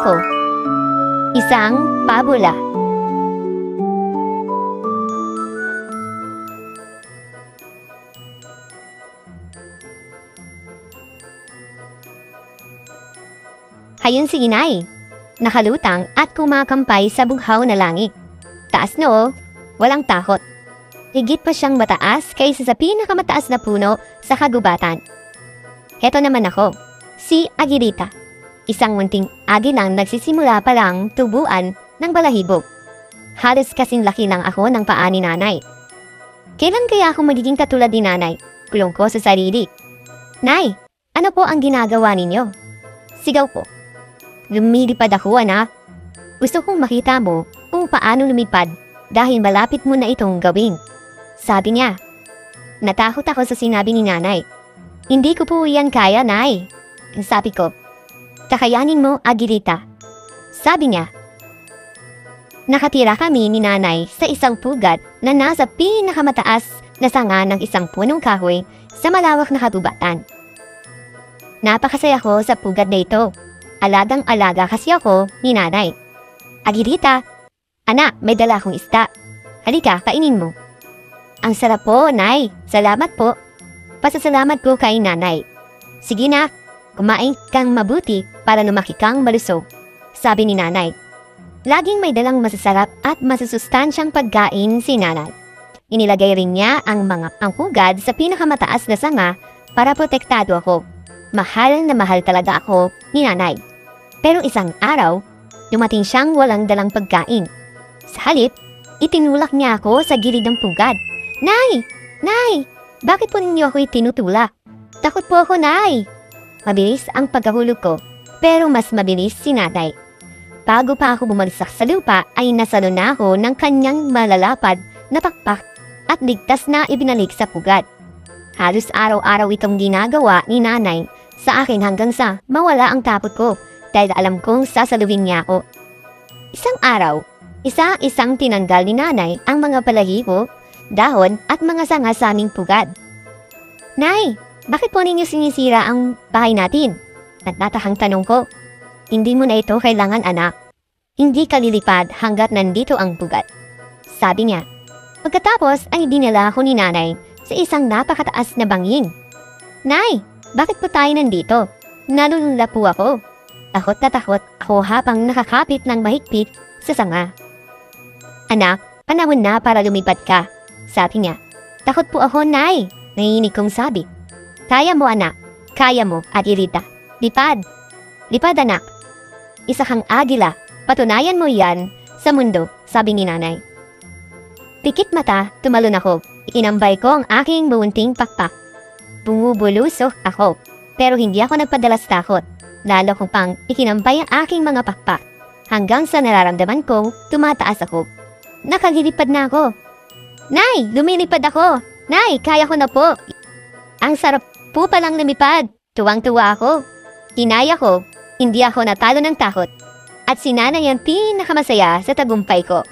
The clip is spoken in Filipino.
ako. Isang pabula. Hayun si inay, nakalutang at kumakampay sa bughaw na langit. Taas noo, walang takot. Higit pa siyang mataas kaysa sa pinakamataas na puno sa kagubatan. Heto naman ako, si Agilita. Isang munting agilang nagsisimula pa lang tubuan ng balahibo. Halos kasing laki lang ako ng paa ni nanay. Kailan kaya ako magiging katulad ni nanay? Kulong ko sa sarili. Nay, ano po ang ginagawa ninyo? Sigaw ko. Lumilipad ako, anak. Gusto kong makita mo kung paano lumipad dahil malapit mo na itong gawin. Sabi niya. Natakot ako sa sinabi ni nanay. Hindi ko po yan kaya, nay. Sabi ko. Kakayanin mo, Agilita. Sabi niya. Nakatira kami ni nanay sa isang pugad na nasa pinakamataas na sanga ng isang punong kahoy sa malawak na katubatan. Napakasaya ko sa pugad na ito. Alagang-alaga kasi ako ni nanay. Agilita, anak, may dala akong isda. Halika, kainin mo. Ang sarap po, nay. Salamat po. Pasasalamat ko kay nanay. Sige na, kumain kang mabuti para lumaki kang malusog. Sabi ni nanay. Laging may dalang masasarap at masusustansyang pagkain si nanay. Inilagay rin niya ang pugad sa pinakamataas na sanga para protektado ako. Mahal na mahal talaga ako ni nanay. Pero isang araw, dumating siyang walang dalang pagkain. Sa halip, itinulak niya ako sa gilid ng pugad. Nay! Nay! Bakit po ninyo ako itinutulak? Takot po ako, nay! Mabilis ang pagkahulog ko, pero mas mabilis si nanay. Bago pa ako bumagsak sa lupa ay nasalo na ako ng kanyang malalapad na pakpak at ligtas na ibinalik sa pugad. Halos araw-araw itong ginagawa ni nanay sa akin hanggang sa mawala ang takot ko dahil alam kong sasaluhin niya ako. Isang araw, isa-isang tinanggal ni nanay ang mga balahibo, dahon at mga sanga sa aming pugad. Nay, bakit po ninyo sinisira ang bahay natin? Nagtatahang tanong ko. Hindi mo na ito kailangan, anak. Hindi ka lilipad hanggat nandito ang pugad. Sabi niya. Pagkatapos ay dinala ako ni nanay sa isang napakataas na bangin. Nay, bakit po tayo nandito? Nalulula po ako. Takot na takot ako habang nakakapit ng mahigpit sa sanga. Anak, panahon na para lumipad ka. Sabi niya. Takot po ako, nay. Nahinig kong sabi. Kaya mo, anak. Kaya mo, Agilita. Lipad. Lipad, anak. Isa kang agila. Patunayan mo yan sa mundo, sabi ni nanay. Pikit mata, tumalon ako. Ikinambay ko ang aking buunting pakpak. Bumubulusok ako. Pero hindi ako nagpadalas takot. Lalo kong pang ikinambay ang aking mga pakpak. Hanggang sa nararamdaman kong tumataas ako. Nakalilipad na ako. Nay, lumilipad ako. Nay, kaya ko na po. Ang sarap po palang lumipad. Tuwang-tuwa ako. Kinaya ko. Hindi ako natalo ng takot. At si nanay ang pinakamasaya sa tagumpay ko.